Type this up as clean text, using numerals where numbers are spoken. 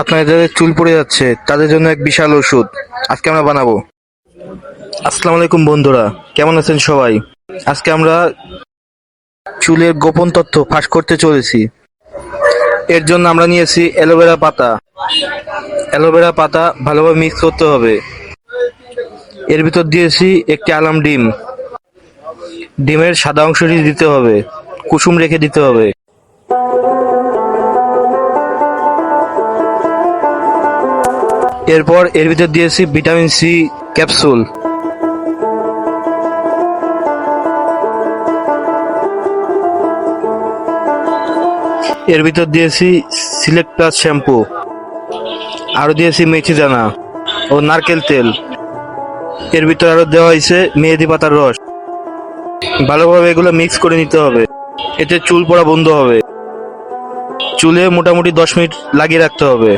আপনাদের যাদের চুল পড়ে যাচ্ছে তাদের জন্য এক বিশাল ওষুধ আজকে আমরা বানাবো। আসসালামু আলাইকুম বন্ধুরা, কেমন আছেন সবাই? আজকে আমরা চুলের গোপন তথ্য ফাঁস করতে চলেছি। এর জন্য আমরা নিয়েছি অ্যালোভেরা পাতা। অ্যালোভেরা পাতা ভালোভাবে মিক্স করতে হবে। এর ভিতর দিয়েছি একটি আলাম ডিম। ডিমের সাদা অংশটি দিতে হবে, কুসুম রেখে দিতে হবে। এরপর এর ভিতর দিয়েছি ভিটামিন সি ক্যাপসুল। এর ভিতর দিয়েছি সিলেক্ট প্লাস শ্যাম্পু। আরো দিয়েছি মেথি দানা ও নারকেল তেল। এর ভিতর আরো দেওয়া হয়েছে মেহেদি পাতার রস। ভালোভাবে এগুলো মিক্স করে নিতে হবে, এতে চুল পড়া বন্ধ হবে। চুলে মোটামুটি 10 মিনিট লাগিয়ে রাখতে হবে।